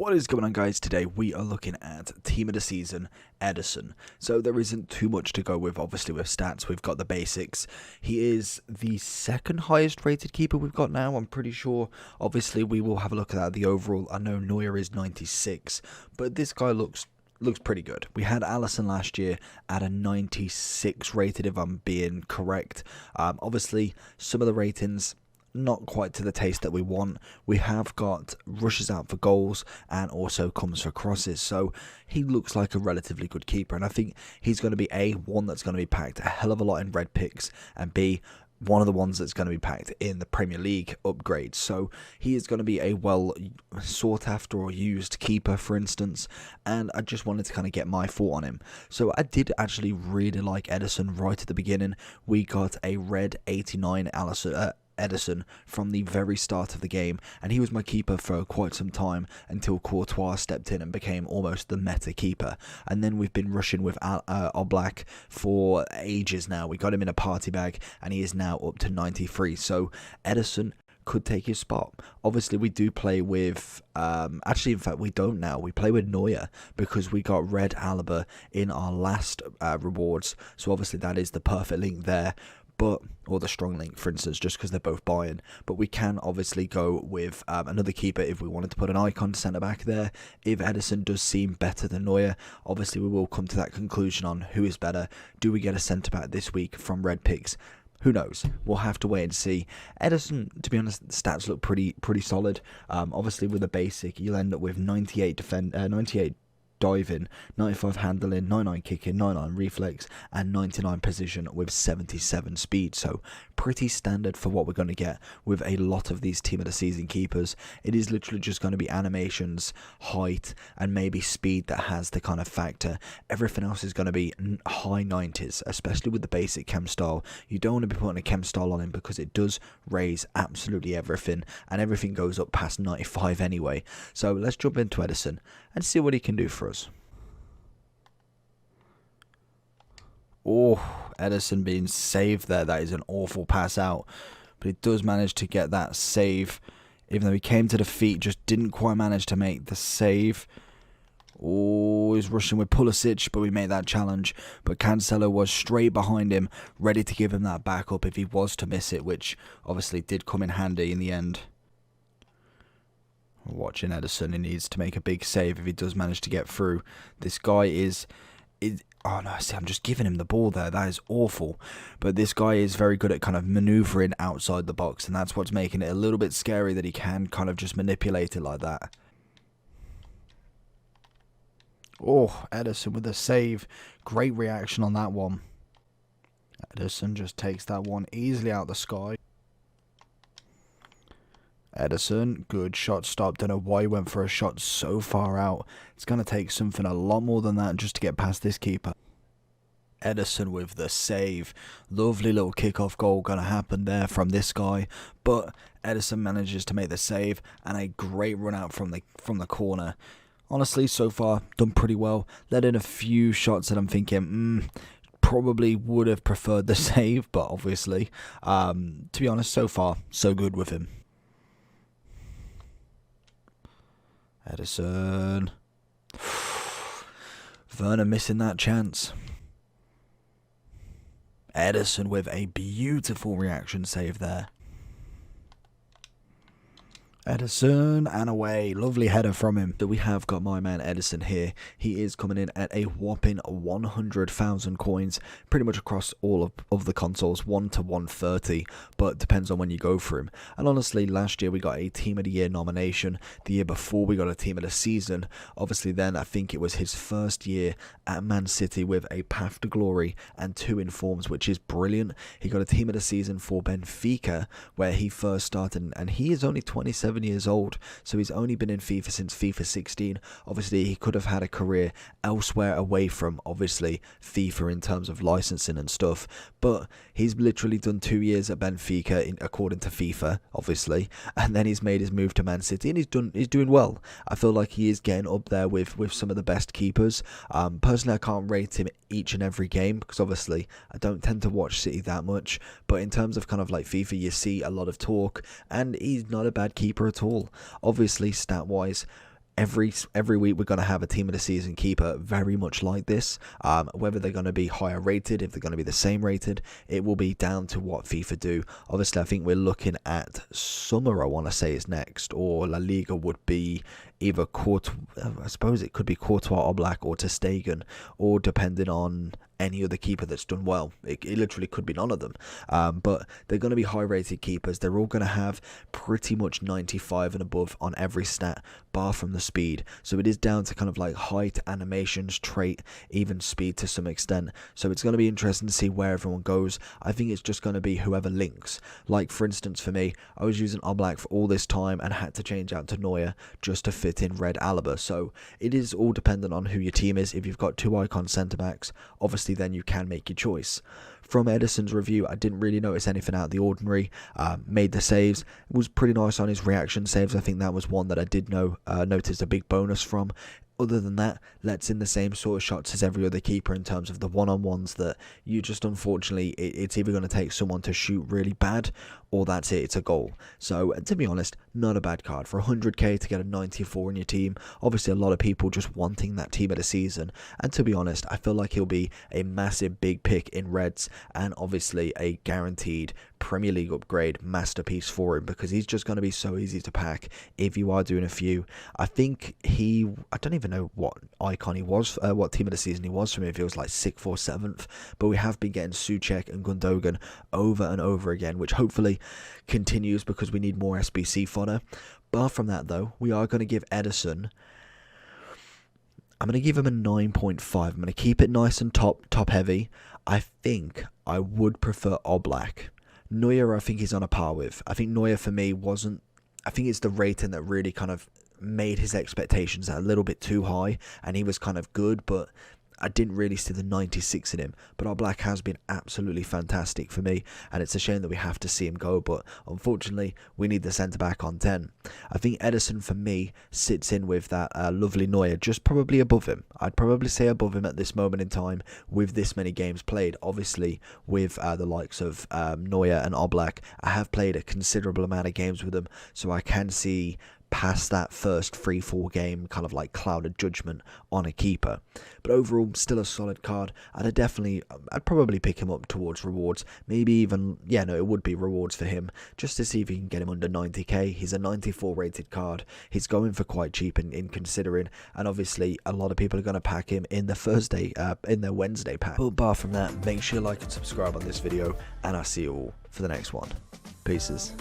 What is going on, guys? Today we are looking at team of the season, Ederson. So there isn't too much to go with, obviously, with stats. We've got the basics. He is the second highest rated keeper we've got now, I'm pretty sure. Obviously, we will have a look at that, the overall. I know Neuer is 96, but this guy looks pretty good. We had Alisson last year at a 96 rated, if I'm being correct. Obviously, some of the ratings not quite to the taste that we want. We have got rushes out for goals and also comes for crosses, so he looks like a relatively good keeper, and I think he's going to be one that's going to be packed a hell of a lot in red picks, and B, one of the ones that's going to be packed in the Premier League upgrades. So he is going to be a well sought after or used keeper, for instance, and I just wanted to kind of get my thought on him. So I did actually really like Ederson right at the beginning. We got a red 89 Ederson from the very start of the game, and he was my keeper for quite some time until Courtois stepped in and became almost the meta keeper. And then we've been rushing with Oblak for ages now. We got him in a party bag and he is now up to 93, so Ederson could take his spot. Obviously, we do play with, actually, in fact, we don't now. We play with Neuer because we got red Alaba in our last rewards, so obviously that is the perfect link there. Or the strong link, for instance, just because they're both buying. But we can obviously go with another keeper if we wanted to put an icon centre back there. If Ederson does seem better than Neuer, obviously we will come to that conclusion on who is better. Do we get a centre back this week from red picks? Who knows? We'll have to wait and see. Ederson, to be honest, the stats look pretty solid. Obviously, with a basic, you'll end up with 98 diving, 95 handling, 99 kicking, 99 reflex, and 99 precision with 77 speed. So pretty standard for what we're going to get with a lot of these team of the season keepers. It is literally just going to be animations, height, and maybe speed that has the kind of factor. Everything else is going to be high 90s, especially with the basic chem style. You don't want to be putting a chem style on him because it does raise absolutely everything, and everything goes up past 95 anyway. So let's jump into Ederson and see what he can do for us. Oh, Ederson being saved there. That is an awful pass out, but he does manage to get that save, even though he came to the feet, just didn't quite manage to make the save. Oh, he's rushing with Pulisic, but we made that challenge. But Cancelo was straight behind him, ready to give him that backup if he was to miss it, which obviously did come in handy in the end. Watching Ederson, he needs to make a big save if he does manage to get through. This guy is oh no, see, I'm just giving him the ball there. That is awful. But this guy is very good at kind of maneuvering outside the box, and that's what's making it a little bit scary, that he can kind of just manipulate it like that. Oh, Ederson with a save. Great reaction on that one. Ederson just takes that one easily out the sky. Ederson, good shot stop. Don't know why he went for a shot so far out. It's going to take something a lot more than that just to get past this keeper. Ederson with the save. Lovely little kickoff goal going to happen there from this guy. But Ederson manages to make the save, and a great run out from the corner. Honestly, so far, done pretty well. Let in a few shots that I'm thinking, probably would have preferred the save, but obviously, to be honest, so far, so good with him. Ederson. Werner missing that chance. Ederson with a beautiful reaction save there. Ederson, and away. Lovely header from him. So we have got my man Ederson here. He is coming in at a whopping 100,000 coins, pretty much across all of the consoles, 1 to 130, but depends on when you go for him. And honestly, last year we got a Team of the Year nomination. The year before we got a Team of the Season. Obviously then I think it was his first year at Man City with a path to glory and 2 informs, which is brilliant. He got a Team of the Season for Benfica, where he first started, and he is only 27 years old, so he's only been in FIFA since FIFA 16. Obviously, he could have had a career elsewhere away from, obviously, FIFA in terms of licensing and stuff, but he's literally done 2 years at Benfica, according to FIFA, obviously, and then he's made his move to Man City, and he's doing well. I feel like he is getting up there with some of the best keepers. Personally, I can't rate him each and every game, because obviously, I don't tend to watch City that much, but in terms of kind of like FIFA, you see a lot of talk, and he's not a bad keeper at all. Obviously, stat-wise, every week we're going to have a team of the season keeper very much like this. Whether they're going to be higher rated, if they're going to be the same rated, it will be down to what FIFA do. Obviously, I think we're looking at summer, I want to say, is next, or La Liga would be either I suppose it could be Courtois, Oblak, or ter Stegen, or depending on any other keeper that's done well. It literally could be none of them. But they're going to be high rated keepers. They're all going to have pretty much 95 and above on every stat, bar from the speed. So it is down to kind of like height, animations, trait, even speed to some extent. So it's going to be interesting to see where everyone goes. I think it's just going to be whoever links. Like, for instance, for me, I was using Oblak for all this time and had to change out to Neuer just to fit in Red Alaba. So it is all dependent on who your team is. If you've got two icon centre backs, obviously then you can make your choice. From Ederson's review, I didn't really notice anything out of the ordinary. Made the saves. It was pretty nice on his reaction saves. I think that was one that I did notice a big bonus from. Other than that, lets in the same sort of shots as every other keeper in terms of the one-on-ones that you just, unfortunately, it's either going to take someone to shoot really bad or that's it, it's a goal. So, to be honest, not a bad card. For 100k to get a 94 in your team, obviously a lot of people just wanting that team of the season. And to be honest, I feel like he'll be a massive big pick in Reds and obviously a guaranteed Premier League upgrade masterpiece for him because he's just going to be so easy to pack if you are doing a few. I think I don't even know what icon he was, what team of the season he was for me, if it was like 6th or 7th, but we have been getting Souček and Gundogan over and over again, which hopefully continues because we need more SBC fodder. But from that though, we are going to give Ederson, I'm going to give him a 9.5. I'm going to keep it nice and top heavy. I think I would prefer Oblak. Neuer, I think he's on a par with. I think Neuer for me wasn't, I think it's the rating that really kind of made his expectations a little bit too high, and he was kind of good, but I didn't really see the 96 in him. But Oblak has been absolutely fantastic for me, and it's a shame that we have to see him go, but unfortunately we need the centre back on 10. I think Ederson for me sits in with that lovely Neuer, just probably above him. I'd probably say above him at this moment in time with this many games played. Obviously with the likes of Neuer and Oblak, I have played a considerable amount of games with them, so I can see past that first 3-4 game kind of like clouded judgment on a keeper. But overall, still a solid card. I'd probably pick him up towards rewards. Maybe even, it would be rewards for him, just to see if you can get him under 90k. He's a 94 rated card. He's going for quite cheap in considering, and obviously a lot of people are going to pack him in their Wednesday pack. But apart from that, make sure you like and subscribe on this video, and I'll see you all for the next one. Peace.